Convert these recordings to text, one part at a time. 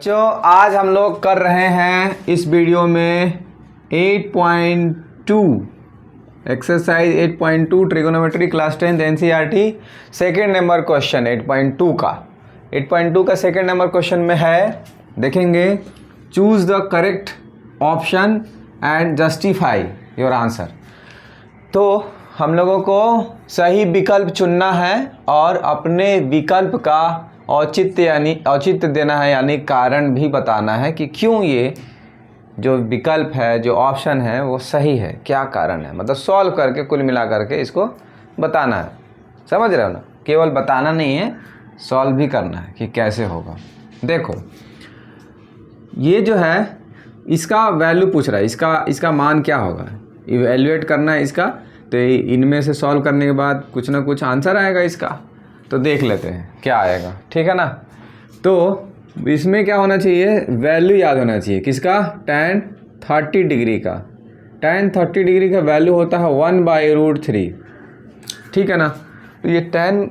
बच्चों आज हम लोग कर रहे हैं इस वीडियो में 8.2 exercise 8.2 trigonometry class 10 NCERT second number question 8.2 का सेकेंड नंबर क्वेश्चन में है। देखेंगे choose the correct option and justify your answer. तो हम लोगों को सही विकल्प चुनना है और अपने विकल्प का औचित्य देना है, यानी कारण भी बताना है कि क्यों ये जो विकल्प है, जो ऑप्शन है वो सही है, क्या कारण है। मतलब सॉल्व करके कुल मिला करके इसको बताना है। समझ रहे हो ना, केवल बताना नहीं है, सॉल्व भी करना है कि कैसे होगा। देखो ये जो है इसका वैल्यू पूछ रहा है, इसका मान क्या होगा, इवेल्युएट करना है इसका। तो इनमें से सॉल्व करने के बाद कुछ ना कुछ आंसर आएगा इसका। तो देख लेते हैं क्या आएगा, ठीक है ना। तो इसमें क्या होना चाहिए, वैल्यू याद होना चाहिए किसका, tan 30 डिग्री का। tan 30 डिग्री का वैल्यू होता है 1/√3, ठीक है ना। तो ये tan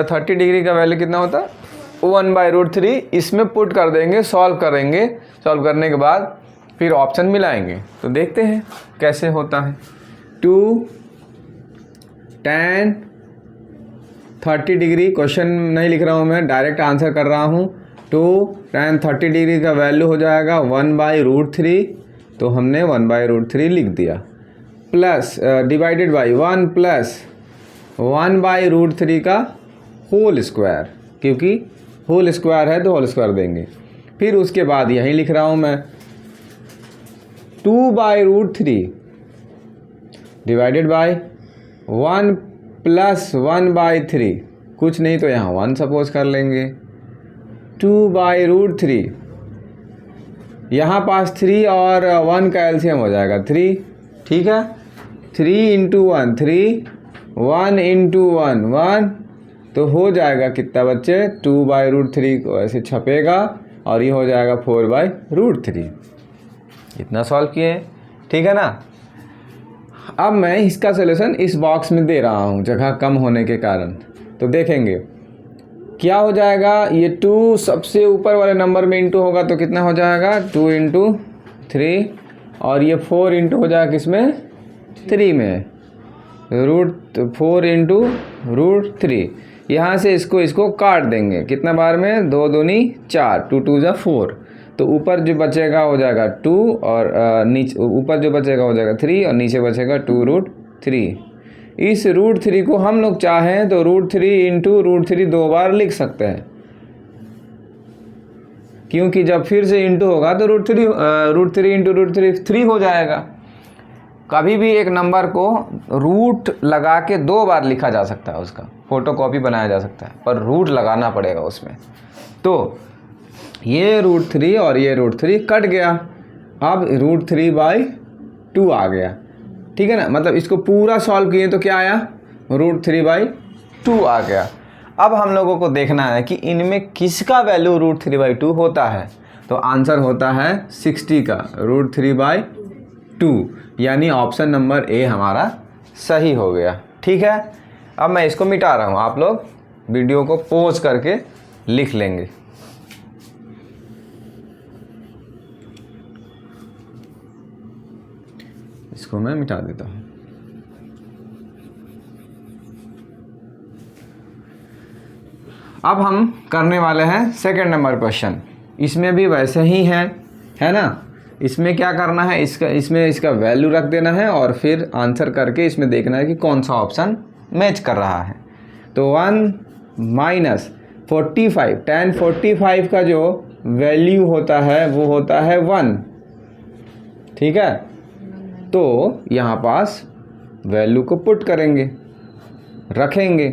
30 डिग्री का वैल्यू कितना होता है 1/√3। इसमें पुट कर देंगे, सॉल्व करेंगे। सॉल्व करने के बाद फिर ऑप्शन मिलाएंगे। तो देखते हैं कैसे होता है। 2 tan 30 डिग्री, क्वेश्चन नहीं लिख रहा हूँ मैं, डायरेक्ट आंसर कर रहा हूँ। 2 tan 30 डिग्री का वैल्यू हो जाएगा 1/√3। तो हमने 1/√3 लिख दिया, प्लस डिवाइडेड बाई 1 प्लस 1/√3 का होल स्क्वायर, क्योंकि होल स्क्वायर है तो होल स्क्वायर देंगे। फिर उसके बाद यही लिख रहा हूँ मैं 2/√3 डिवाइडेड बाई 1 प्लस 1/3, कुछ नहीं तो यहाँ 1 सपोज कर लेंगे। 2/√3, यहाँ पास 3 और 1 का एलसीएम हो जाएगा 3, ठीक है। 3 × 1 3, 1 × 1 1, तो हो जाएगा कितना बच्चे 2/√3 को ऐसे छपेगा और ये हो जाएगा 4/√3। इतना सॉल्व किए, ठीक है ना। अब मैं इसका सलूशन इस बॉक्स में दे रहा हूँ जगह कम होने के कारण। तो देखेंगे क्या हो जाएगा। ये 2 सबसे ऊपर वाले नंबर में इंटू होगा तो कितना हो जाएगा 2 × 3, और ये 4 इंटू हो जाएगा किसमें 3 में, √4 × √3। यहाँ से इसको काट देंगे कितना बार में, 2 दूनी 4, 2 2 जा 4। तो ऊपर जो बचेगा हो जाएगा 2 और नीचे ऊपर जो बचेगा हो जाएगा 3 और नीचे बचेगा 2√3। इस √3 को हम लोग चाहें तो √3 × √3 2 बार लिख सकते हैं, क्योंकि जब फिर से इंटू होगा तो √3 × √3 3 हो जाएगा। कभी भी एक नंबर को रूट लगा के 2 बार लिखा जा सकता है, उसका फोटोकॉपी बनाया जा सकता है, पर रूट लगाना पड़ेगा उसमें। तो ये √3 और ये √3 कट गया, अब √3/2 आ गया, ठीक है ना। मतलब इसको पूरा सॉल्व किए तो क्या आया, √3/2 आ गया। अब हम लोगों को देखना है कि इनमें किसका वैल्यू √3/2 होता है। तो आंसर होता है 60 का √3/2, यानी ऑप्शन नंबर ए हमारा सही हो गया, ठीक है। अब मैं इसको मिटा रहा हूँ, आप लोग वीडियो को पॉज करके लिख लेंगे। इसको मैं मिटा देता हूँ। अब हम करने वाले हैं सेकंड नंबर क्वेश्चन। इसमें भी वैसे ही है ना। इसमें क्या करना है, इसमें इसका वैल्यू रख देना है और फिर आंसर करके इसमें देखना है कि कौन सा ऑप्शन मैच कर रहा है। तो 1 - 45, tan 45 का जो वैल्यू होता है वो होता है 1, ठीक है। तो यहाँ पास वैल्यू को पुट करेंगे, रखेंगे,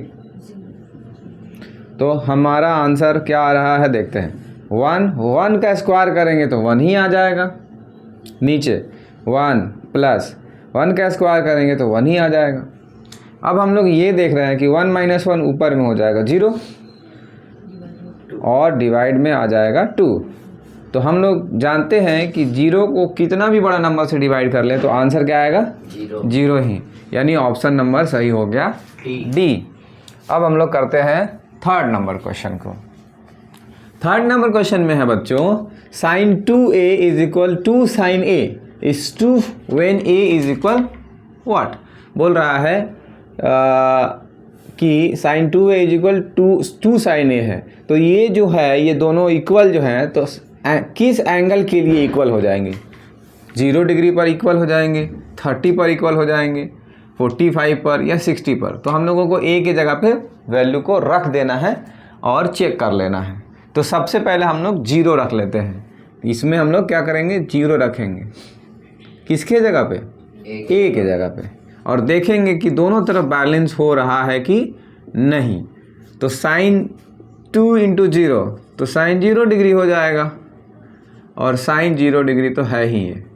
तो हमारा आंसर क्या आ रहा है देखते हैं। 1 का स्क्वायर करेंगे तो 1 ही आ जाएगा, नीचे 1 प्लस 1 का स्क्वायर करेंगे तो 1 ही आ जाएगा। अब हम लोग ये देख रहे हैं कि 1 - 1 ऊपर में हो जाएगा 0 और डिवाइड में आ जाएगा 2। तो हम लोग जानते हैं कि 0 को कितना भी बड़ा नंबर से डिवाइड कर लें तो आंसर क्या आएगा 0 ही, यानी ऑप्शन नंबर सही हो गया डी। अब हम लोग करते हैं थर्ड नंबर क्वेश्चन को। थर्ड नंबर क्वेश्चन में है बच्चों sin 2a is equal to sin a is two when a is equal what बोल रहा है कि sin 2a is equal to sin a है। तो ये जो है ये दोनों इक्वल जो हैं तो किस एंगल के लिए इक्वल हो जाएंगे? 0 डिग्री पर इक्वल हो जाएंगे, 30 पर इक्वल हो जाएंगे, 45 पर या 60 पर। तो हम लोगों को a की जगह पे वैल्यू को रख देना है और चेक कर लेना है। तो सबसे पहले हम लोग 0 रख लेते हैं। इसमें हम लोग क्या करेंगे? 0 रखेंगे। किसके जगह पे? a के जगह पे। और देखेंगे कि दोनों तरफ बैलेंस हो रहा है कि नहीं। तो sin 2 इंटू 0 तो sin 0 डिग्री हो जाएगा और sin 0 डिग्री तो है ही है।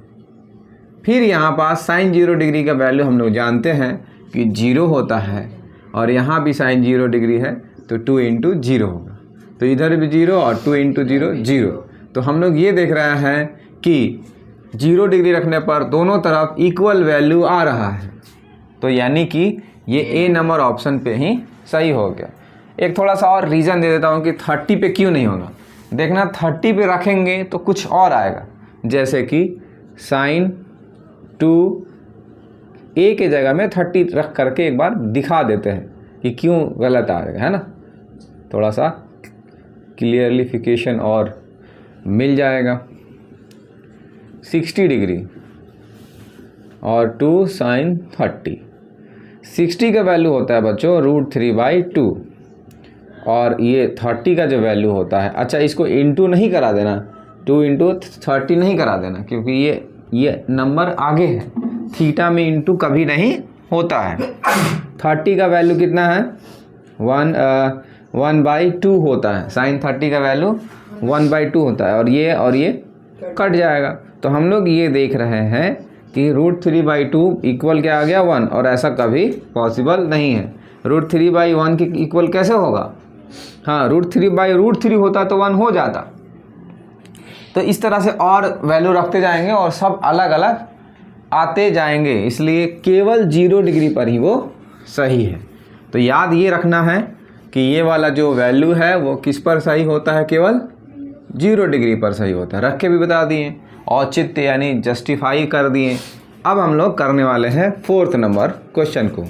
फिर यहाँ पास sin 0 डिग्री का वैल्यू हम लोग जानते हैं कि 0 होता है और यहाँ भी sin 0 डिग्री है तो 2 इंटू 0 होगा। तो इधर भी 0 और 2 इंटू 0 0। तो हम लोग ये देख रहे हैं कि 0 डिग्री रखने पर दोनों तरफ इक्वल वैल्यू आ रहा है। तो यानी कि ये ए नंबर ऑप्शन पे ही सही हो गया। एक थोड़ा सा और रीज़न दे देता हूँ कि 30 पे क्यों नहीं होगा। देखना 30 पे रखेंगे तो कुछ और आएगा, जैसे कि sin 2a के जगह में 30 रख करके एक बार दिखा देते हैं कि क्यों गलत आ रहा है ना। थोड़ा सा क्लियरिफिकेशन और मिल जाएगा। 60 डिग्री और 2 sin 30। 60 का वैल्यू होता है बच्चों √3/2 और ये 30 का जो वैल्यू होता है, अच्छा इसको इंटू नहीं करा देना, 2 इंटू 30 नहीं करा देना, क्योंकि ये नंबर आगे है। थीटा में इंटू कभी नहीं होता है। 30 का वैल्यू कितना है? 1/2 होता है। sin 30 का वैल्यू 1/2 होता है और ये कट जाएगा। तो हम लोग ये देख रहे हैं कि √3/2 इक्वल क्या आ गया? 1। और ऐसा कभी पॉसिबल नहीं है। √3/1 के इक्वल कैसे होगा? हाँ, √3/√3 होता तो 1 हो जाता। तो इस तरह से और वैल्यू रखते जाएंगे और सब अलग अलग आते जाएंगे, इसलिए केवल 0 डिग्री पर ही वो सही है। तो याद ये रखना है कि ये वाला जो वैल्यू है वो किस पर सही होता है? केवल 0 डिग्री पर सही होता है। रख के भी बता दिए, औचित्य यानी जस्टिफाई कर दिए। अब हम लोग करने वाले हैं 4th नंबर क्वेश्चन को।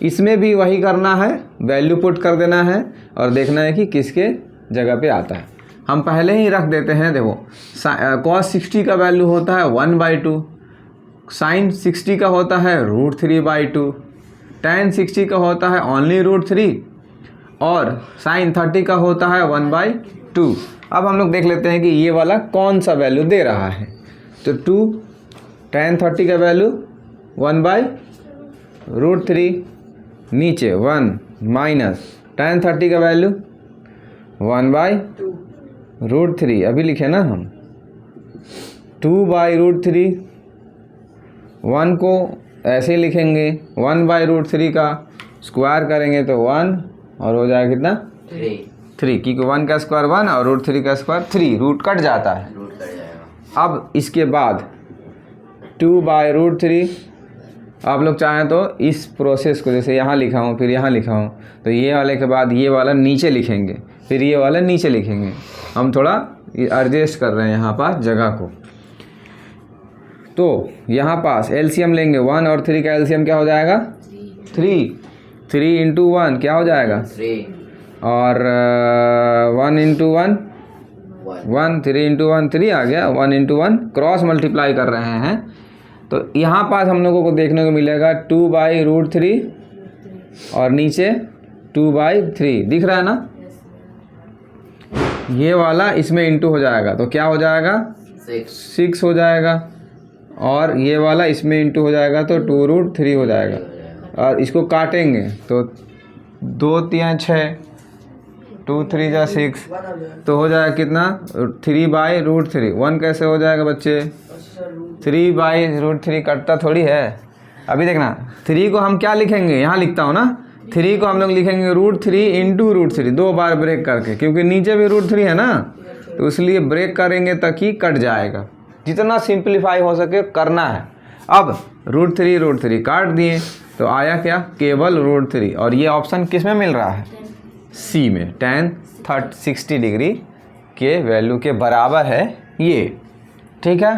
इसमें भी वही करना है, वैल्यू पुट कर देना है और देखना है कि किसके जगह पे आता है। हम पहले ही रख देते हैं। देखो cos 60 का वैल्यू होता है 1/2, sin 60 का होता है √3/2, tan 60 का होता है ओनली √3 और sin 30 का होता है 1/2। अब हम लोग देख लेते हैं कि ये वाला कौन सा वैल्यू दे रहा है। तो 2 tan 30 का वैल्यू 1/√3, नीचे 1 माइनस tan 30 का वैल्यू 1/√3। अभी लिखे ना हम 2/√3, 1 को ऐसे ही लिखेंगे, 1/√3 का स्क्वायर करेंगे तो 1 और हो जाएगा कितना? 3, क्योंकि 1 का स्क्वायर 1 और √3 का स्क्वायर 3, रूट कट जाता है। अब इसके बाद 2/√3, आप लोग चाहें तो इस प्रोसेस को जैसे यहाँ लिखा हूँ फिर यहाँ लिखा हूँ, तो ये वाले के बाद ये वाला नीचे लिखेंगे, फिर ये वाला नीचे लिखेंगे। हम थोड़ा एडजस्ट कर रहे हैं यहाँ पास जगह को। तो यहाँ पास एलसीएम लेंगे, 1 और 3 का एलसीएम क्या हो जाएगा? 3 इंटू 1 क्या हो जाएगा? 3 और 1 इंटू 1 1, 3 इंटू 1 3 आ गया। 1 इंटू 1 क्रॉस मल्टीप्लाई कर रहे हैं तो यहाँ पास हम लोगों को देखने को मिलेगा 2/√3 और नीचे 2/3 दिख रहा है ना। ये वाला इसमें इंटू हो जाएगा तो क्या हो जाएगा? 6 हो जाएगा और ये वाला इसमें इंटू हो जाएगा तो 2√3 हो जाएगा। और इसको काटेंगे तो 2 3 6, 2 3 जा 6 तो हो जाएगा कितना? 3/√3। 1 कैसे हो जाएगा बच्चे? 3/√3 कटता थोड़ी है। अभी देखना 3 को हम क्या लिखेंगे? यहाँ लिखता हूँ ना, 3 को हम लोग लिखेंगे √3 इंटू √3, 2 बार ब्रेक करके, क्योंकि नीचे भी √3 है ना, तो इसलिए ब्रेक करेंगे तक ही कट जाएगा। जितना सिंप्लीफाई हो सके करना है। अब √3 काट दिए तो आया क्या? केवल √3। और ये ऑप्शन किस में मिल रहा है? सी में, tan 60 डिग्री के वैल्यू के बराबर है ये। ठीक है,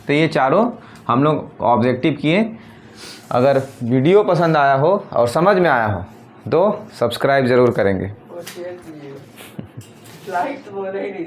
तो ये चारों हम लोग ऑब्जेक्टिव किए। अगर वीडियो पसंद आया हो और समझ में आया हो तो सब्सक्राइब ज़रूर करेंगे। लाइक तो बोले ही नहीं।